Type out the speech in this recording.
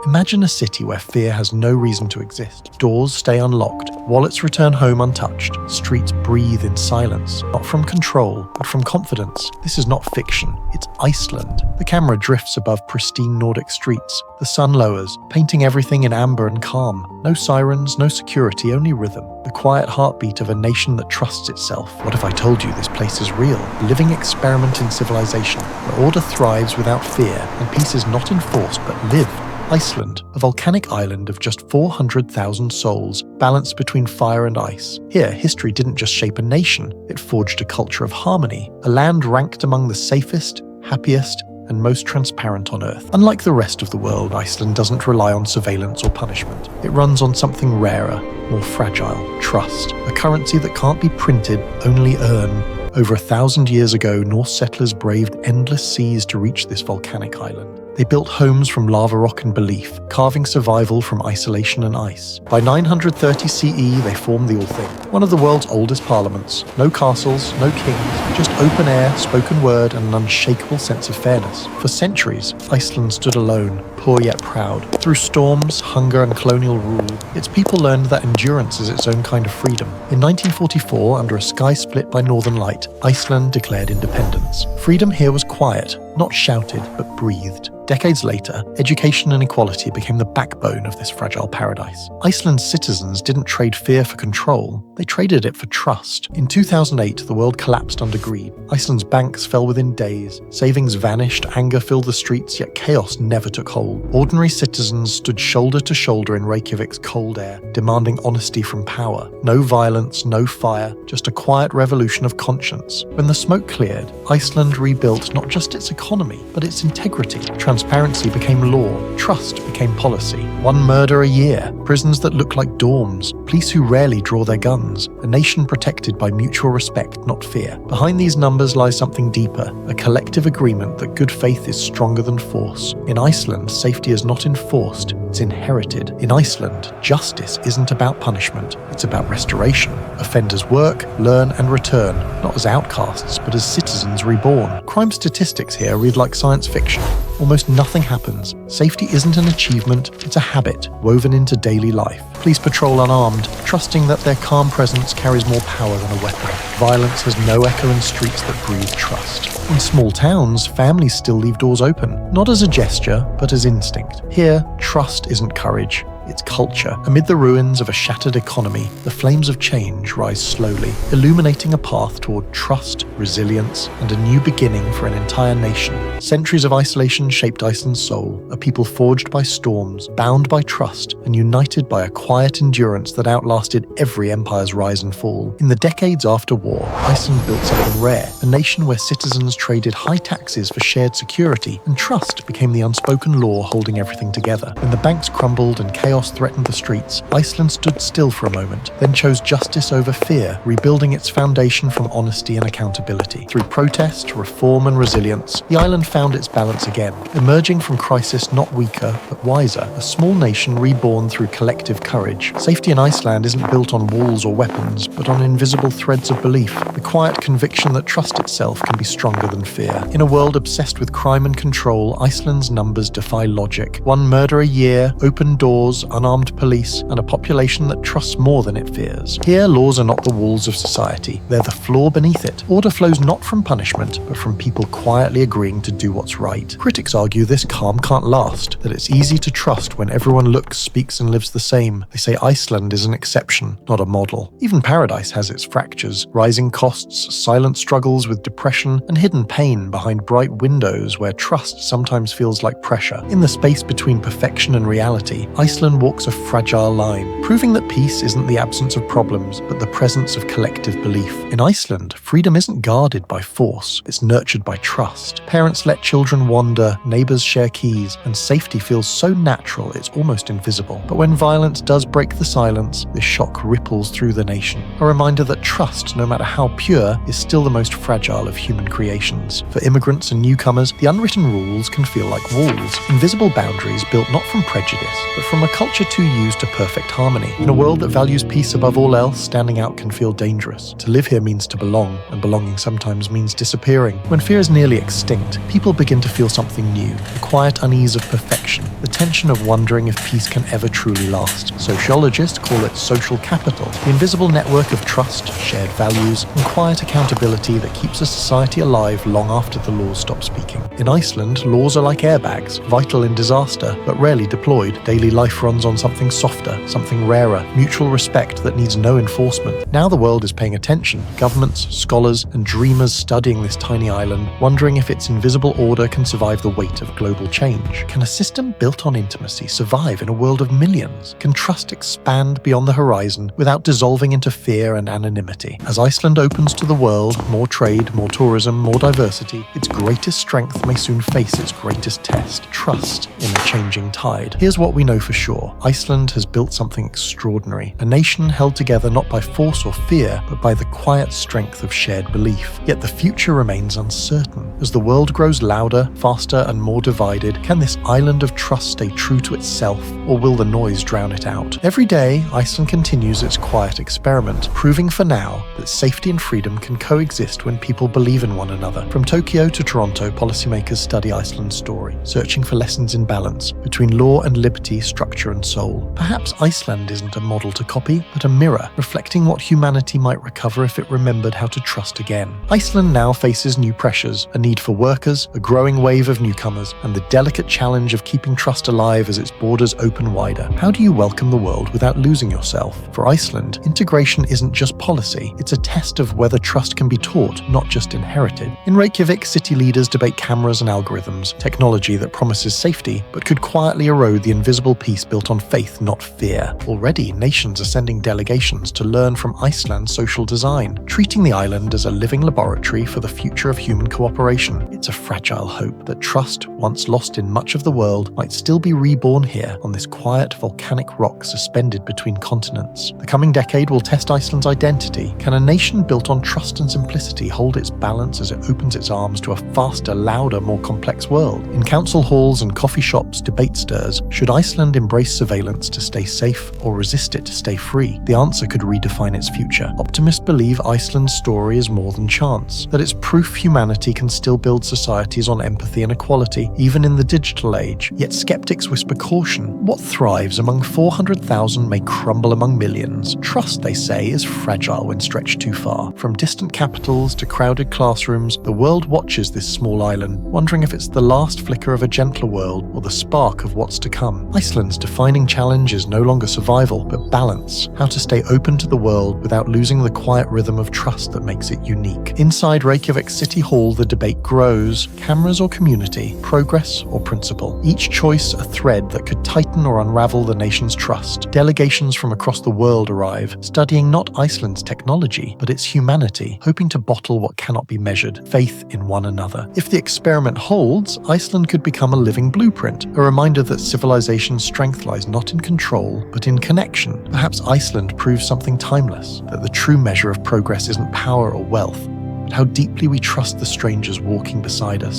Imagine a city where fear has no reason to exist. Doors stay unlocked, wallets return home untouched, streets breathe in silence, not from control, but from confidence. This is not fiction, it's Iceland. The camera drifts above pristine Nordic streets. The sun lowers, painting everything in amber and calm. No sirens, no security, only rhythm. The quiet heartbeat of a nation that trusts itself. What if I told you this place is real? A living experiment in civilization, where order thrives without fear, and peace is not enforced but lived. Iceland, a volcanic island of just 400,000 souls, balanced between fire and ice. Here, history didn't just shape a nation, it forged a culture of harmony, a land ranked among the safest, happiest, and most transparent on Earth. Unlike the rest of the world, Iceland doesn't rely on surveillance or punishment. It runs on something rarer, more fragile, trust, a currency that can't be printed, only earned. Over 1,000 years ago, Norse settlers braved endless seas to reach this volcanic island. They built homes from lava rock and belief, carving survival from isolation and ice. By 930 CE, they formed the Althing, one of the world's oldest parliaments. No castles, no kings, just open air, spoken word, and an unshakable sense of fairness. For centuries, Iceland stood alone, poor yet proud. Through storms, hunger, and colonial rule, its people learned that endurance is its own kind of freedom. In 1944, under a sky split by northern light, Iceland declared independence. Freedom here was quiet, not shouted, but breathed. Decades later, education and equality became the backbone of this fragile paradise. Iceland's citizens didn't trade fear for control, they traded it for trust. In 2008, the world collapsed under greed. Iceland's banks fell within days, savings vanished, anger filled the streets, yet chaos never took hold. Ordinary citizens stood shoulder to shoulder in Reykjavik's cold air, demanding honesty from power. No violence, no fire, just a quiet revolution of conscience. When the smoke cleared, Iceland rebuilt not just its economy, but its integrity. Transparency became law, trust became policy. One murder a year, prisons that look like dorms, police who rarely draw their guns, a nation protected by mutual respect, not fear. Behind these numbers lies something deeper, a collective agreement that good faith is stronger than force. In Iceland, safety is not enforced, it's inherited. In Iceland, justice isn't about punishment, it's about restoration. Offenders work, learn, and return, not as outcasts, but as citizens reborn. Crime statistics here read like science fiction. Almost nothing happens. Safety isn't an achievement, it's a habit, woven into daily life. Police patrol unarmed, trusting that their calm presence carries more power than a weapon. Violence has no echo in streets that breathe trust. In small towns, families still leave doors open, not as a gesture, but as instinct. Here, trust isn't courage, it's culture. Amid the ruins of a shattered economy, the flames of change rise slowly, illuminating a path toward trust, resilience, and a new beginning for an entire nation. Centuries of isolation shaped Iceland's soul, a people forged by storms, bound by trust, and united by a quiet endurance that outlasted every empire's rise and fall. In the decades after war, Iceland built something rare, a nation where citizens traded high taxes for shared security, and trust became the unspoken law holding everything together. When the banks crumbled and chaos threatened the streets, Iceland stood still for a moment, then chose justice over fear, rebuilding its foundation from honesty and accountability. Through protest, reform, and resilience, the island found its balance again, emerging from crisis not weaker, but wiser, a small nation reborn through collective courage. Safety in Iceland isn't built on walls or weapons, but on invisible threads of belief, the quiet conviction that trust itself can be stronger than fear. In a world obsessed with crime and control, Iceland's numbers defy logic. One murder a year, open doors, unarmed police, and a population that trusts more than it fears. Here, laws are not the walls of society, they're the floor beneath it. Order flows not from punishment, but from people quietly agreeing to do what's right. Critics argue this calm can't last, that it's easy to trust when everyone looks, speaks, and lives the same. They say Iceland is an exception, not a model. Even paradise has its fractures, rising costs, silent struggles with depression, and hidden pain behind bright windows where trust sometimes feels like pressure. In the space between perfection and reality, Iceland walks a fragile line, proving that peace isn't the absence of problems, but the presence of collective belief. In Iceland, freedom isn't guarded by force, it's nurtured by trust. Parents let children wander, neighbors share keys, and safety feels so natural it's almost invisible. But when violence does break the silence, this shock ripples through the nation. A reminder that trust, no matter how pure, is still the most fragile of human creations. For immigrants and newcomers, the unwritten rules can feel like walls, invisible boundaries built not from prejudice, but from a culture too used to perfect harmony. In a world that values peace above all else, standing out can feel dangerous. To live here means to belong, and belonging sometimes means disappearing. When fear is nearly extinct, people begin to feel something new, the quiet unease of perfection, the tension of wondering if peace can ever truly last. Sociologists call it social capital, the invisible network of trust, shared values, and quiet accountability that keeps a society alive long after the laws stop speaking. In Iceland, laws are like airbags, vital in disaster, but rarely deployed. Daily life runs on something softer, something rarer, mutual respect that needs no enforcement. Now the world is paying attention. Governments, scholars, and dreamers studying this tiny island, wondering if its invisible order can survive the weight of global change. Can a system built on intimacy survive in a world of millions? Can trust expand beyond the horizon without dissolving into fear and anonymity? As Iceland opens to the world, more trade, more tourism, more diversity, its greatest strength may soon face its greatest test: trust in a changing tide. Here's what we know for sure. Iceland has built something extraordinary, a nation held together not by force or fear, but by the quiet strength of shared belief. Yet the future remains uncertain. As the world grows louder, faster, and more divided, can this island of trust stay true to itself, or will the noise drown it out? Every day, Iceland continues its quiet experiment, proving for now that safety and freedom can coexist when people believe in one another. From Tokyo to Toronto, policymakers study Iceland's story, searching for lessons in balance between law and liberty, structure and soul. Perhaps Iceland isn't a model to copy, but a mirror, reflecting what humanity might recover if it remembered how to trust again. Iceland now faces new pressures, a need for workers, a growing wave of newcomers, and the delicate challenge of keeping trust alive as its borders open wider. How do you welcome the world without losing yourself? For Iceland, integration isn't just policy, it's a test of whether trust can be taught, not just inherited. In Reykjavik, city leaders debate cameras and algorithms, technology that promises safety, but could quietly erode the invisible peace built on faith, not fear. Already, nations are sending delegations to learn from Iceland's social design, treating the island as a living laboratory for the future of human cooperation. It's a fragile hope that trust, once lost in much of the world, might still be reborn here on this quiet volcanic rock suspended between continents. The coming decade will test Iceland's identity. Can a nation built on trust and simplicity hold its balance as it opens its arms to a faster, louder, more complex world? In council halls and coffee shops, debate stirs. Should Iceland embrace surveillance to stay safe or resist it to stay free? The answer could redefine its future. Optimists believe Iceland's story is more than chance, that it's proof humanity can still build societies on empathy and equality, even in the digital age. Yet skeptics whisper caution. What thrives among 400,000 may crumble among millions. Trust, they say, is fragile when stretched too far. From distant capitals to crowded classrooms, the world watches this small island, wondering if it's the last flicker of a gentler world or the spark of what's to come. Iceland's defining challenge is no longer survival, but balance. How to stay open to the world without losing the quiet rhythm of trust that makes it unique. Inside Reykjavik City Hall, the debate grows: cameras or community, progress or principle. Each choice a thread that could tighten or unravel the nation's trust. Delegations from across the world arrive, studying not Iceland's technology, but its humanity, hoping to bottle what cannot be measured: faith in one another. If the experiment holds, Iceland could become a living blueprint, a reminder that civilization's strength lies not in control, but in connection. Perhaps Iceland proves something timeless, that the true measure of progress isn't power or wealth, but how deeply we trust the strangers walking beside us.